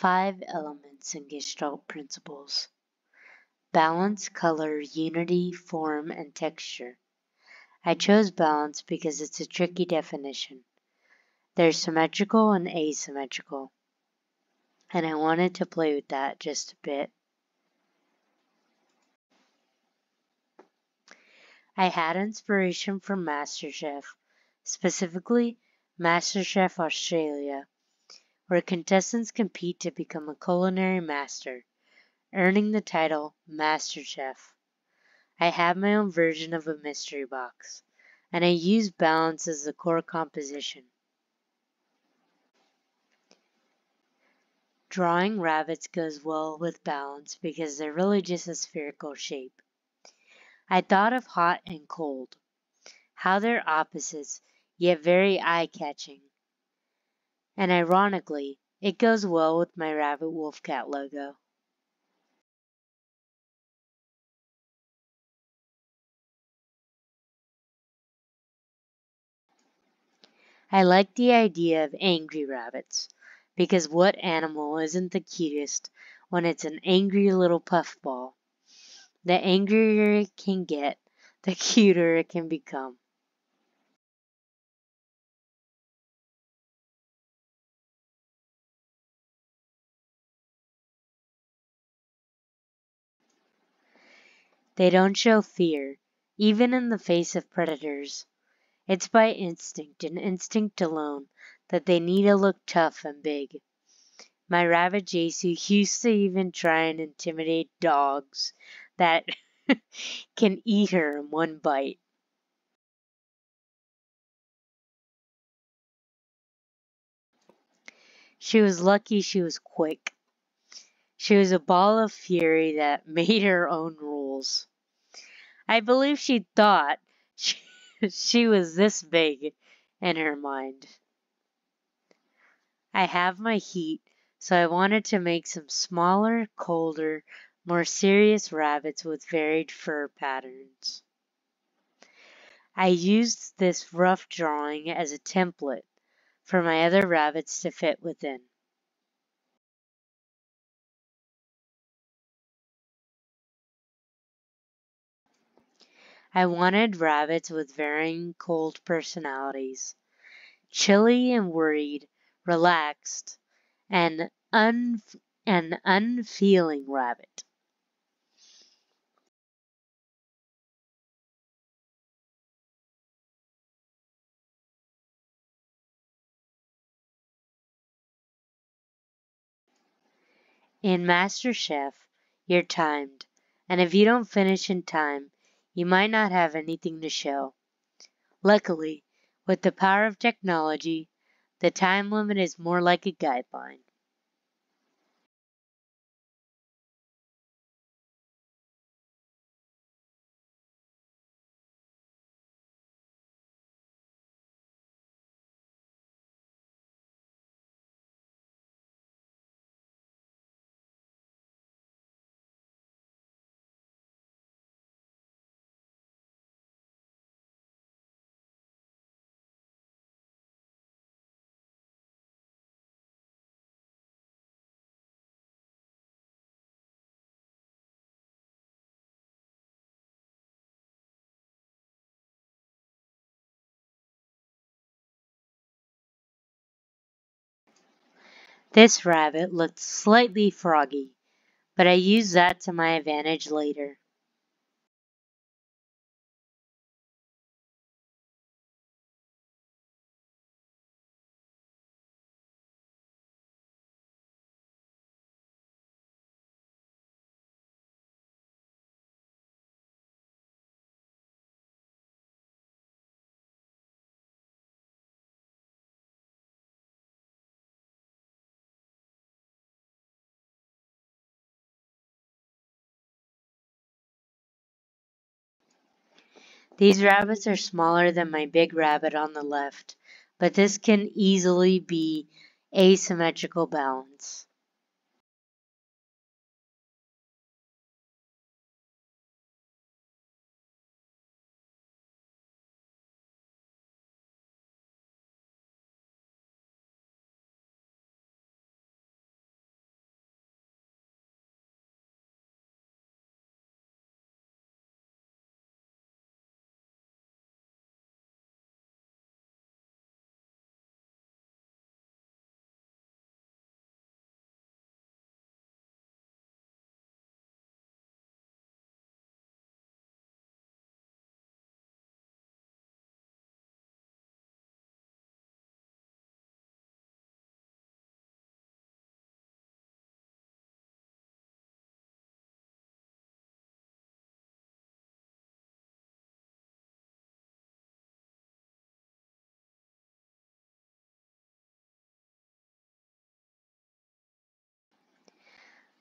5 elements in Gestalt principles: balance, color, unity, form, and texture. I chose balance because it's a tricky definition. There's symmetrical and asymmetrical, and I wanted to play with that just a bit. I had inspiration from MasterChef, specifically MasterChef Australia, where contestants compete to become a culinary master, earning the title MasterChef. I have my own version of a mystery box, and I use balance as the core composition. Drawing rabbits goes well with balance because they're really just a spherical shape. I thought of hot and cold, how they're opposites, yet very eye-catching. And ironically, it goes well with my rabbit wolf cat logo. I like the idea of angry rabbits, because what animal isn't the cutest when it's an angry little puffball? The angrier it can get, the cuter it can become. They don't show fear, even in the face of predators. It's by instinct and instinct alone that they need to look tough and big. My rabbit Jesu used to even try and intimidate dogs that can eat her in one bite. She was lucky she was quick. She was a ball of fury that made her own rules. I believe she thought she was this big in her mind. I have my heat, so I wanted to make some smaller, colder, more serious rabbits with varied fur patterns. I used this rough drawing as a template for my other rabbits to fit within. I wanted rabbits with varying cold personalities, chilly and worried, relaxed, and an unfeeling rabbit. In MasterChef, you're timed, and if you don't finish in time, you might not have anything to show. Luckily, with the power of technology, the time limit is more like a guideline. This rabbit looked slightly froggy, but I used that to my advantage later. These rabbits are smaller than my big rabbit on the left, but this can easily be asymmetrical balance.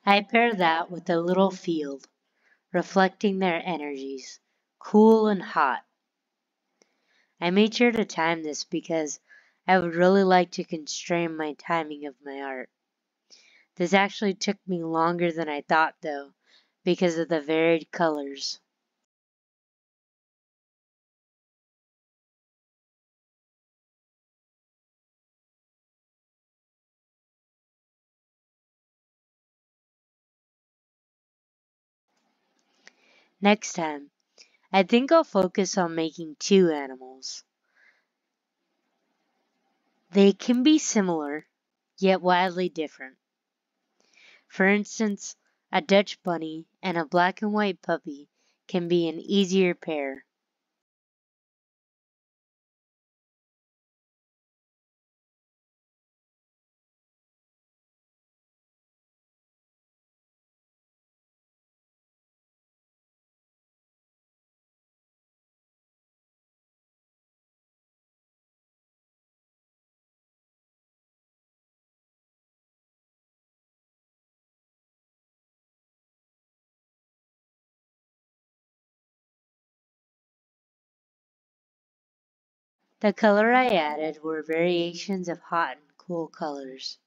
I pair that with a little field, reflecting their energies, cool and hot. I made sure to time this because I would really like to constrain my timing of my art. This actually took me longer than I thought though, because of the varied colors. Next time, I think I'll focus on making two animals. They can be similar, yet wildly different. For instance, a Dutch bunny and a black and white puppy can be an easier pair. The color I added were variations of hot and cool colors.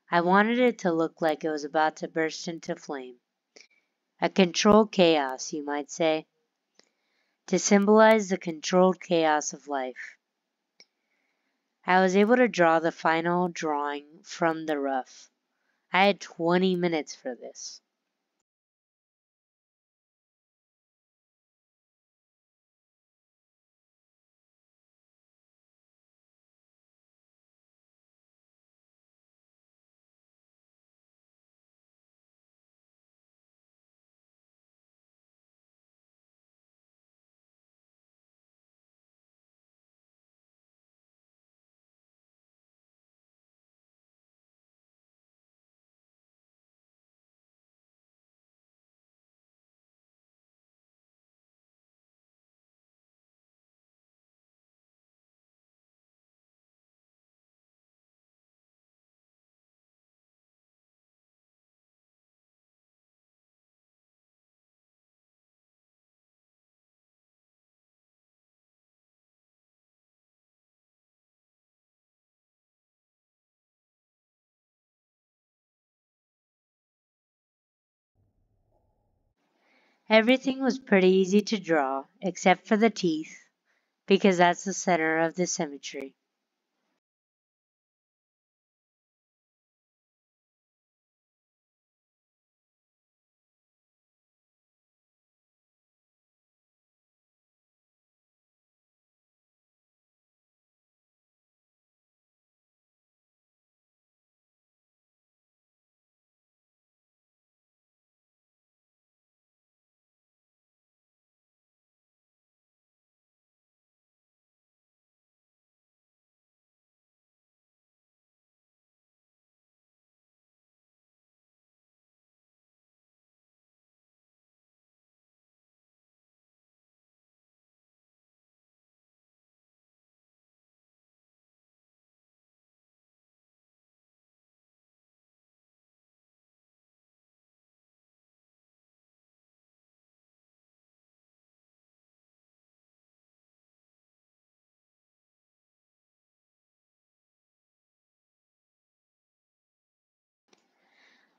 I wanted it to look like it was about to burst into flame. A controlled chaos, you might say, to symbolize the controlled chaos of life. I was able to draw the final drawing from the rough. I had 20 minutes for this. Everything was pretty easy to draw, except for the teeth, because that's the center of the symmetry.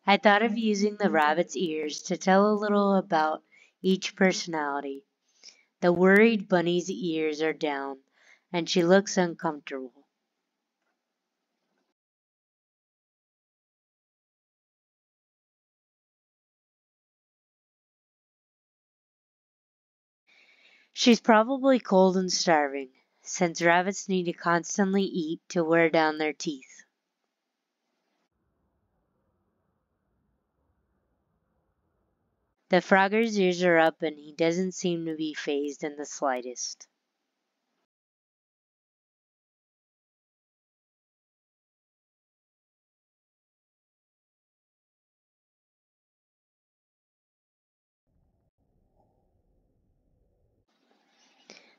I thought of using the rabbit's ears to tell a little about each personality. The worried bunny's ears are down, and she looks uncomfortable. She's probably cold and starving, since rabbits need to constantly eat to wear down their teeth. The frogger's ears are up and he doesn't seem to be fazed in the slightest.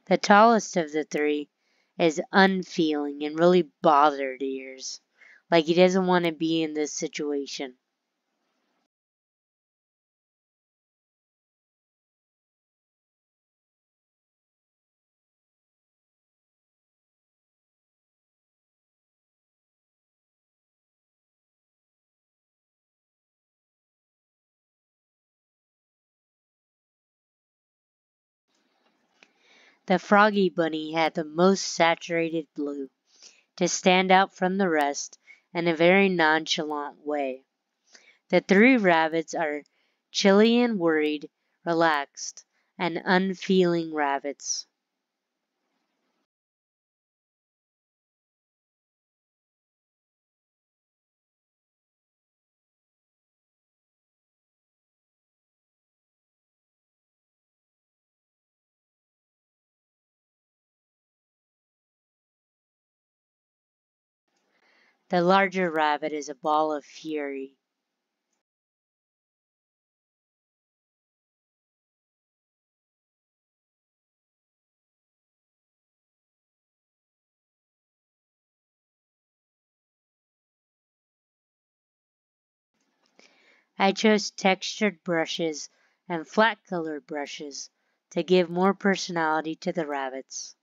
The tallest of the three is unfeeling and really bothered ears, like he doesn't want to be in this situation. The Froggy Bunny had the most saturated blue, to stand out from the rest in a very nonchalant way. The three rabbits are chilly and worried, relaxed, and unfeeling rabbits. The larger rabbit is a ball of fury. I chose textured brushes and flat-colored brushes to give more personality to the rabbits.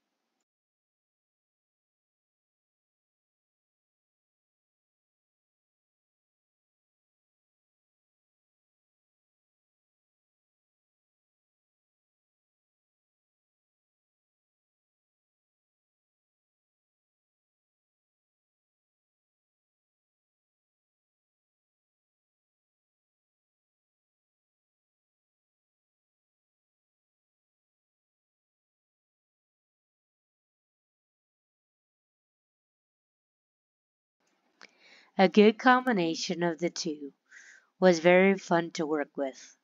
A good combination of the two was very fun to work with.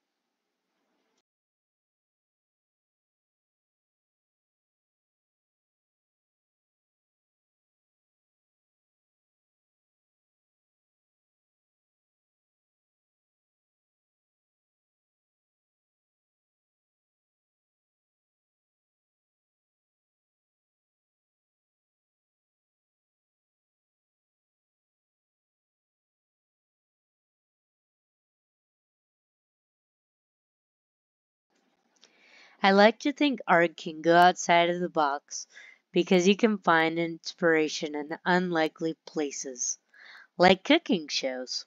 I like to think art can go outside of the box because you can find inspiration in unlikely places, like cooking shows.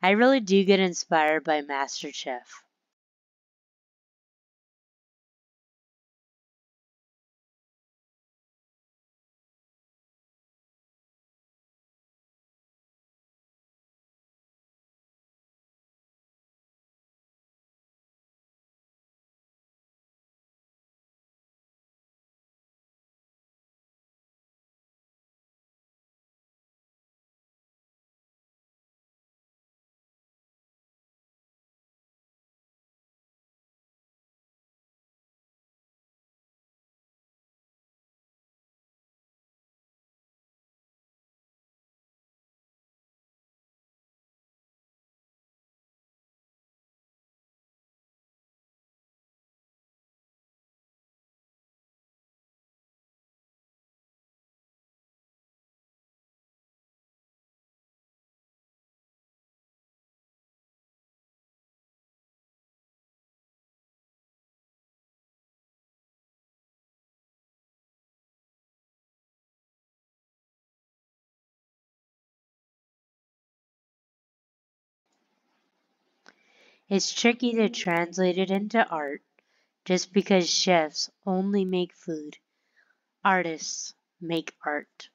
I really do get inspired by MasterChef. It's tricky to translate it into art just because chefs only make food. Artists make art.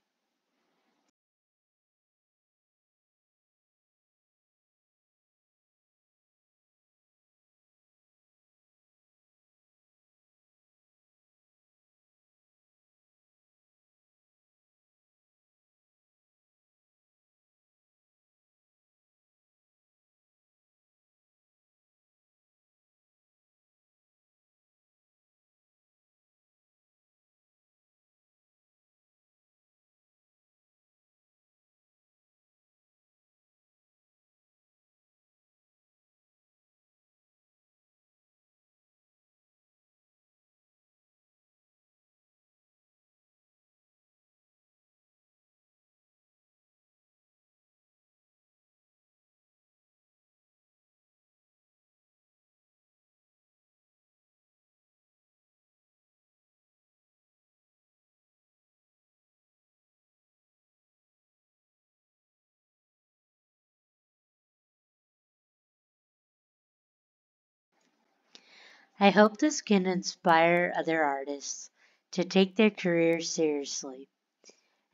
I hope this can inspire other artists to take their careers seriously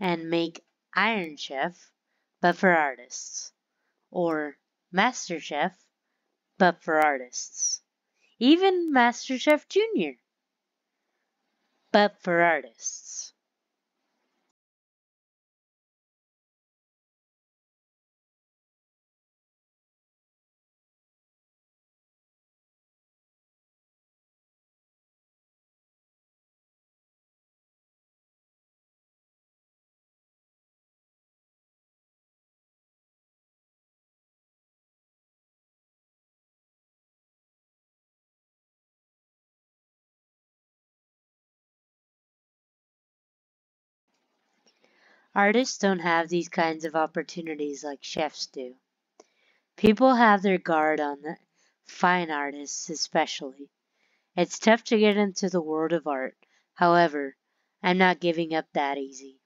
and make Iron Chef, but for artists, or MasterChef, but for artists. Even MasterChef Junior, but for artists. Artists don't have these kinds of opportunities like chefs do. People have their guard on the fine artists especially. It's tough to get into the world of art. However, I'm not giving up that easy.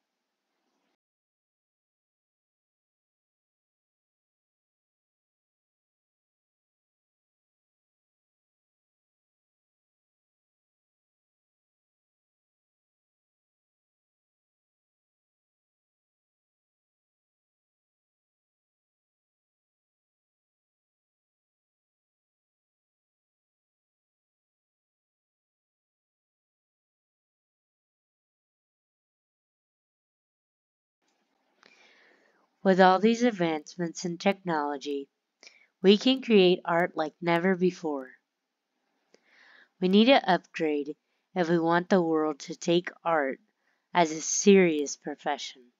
With all these advancements in technology, we can create art like never before. We need to upgrade if we want the world to take art as a serious profession.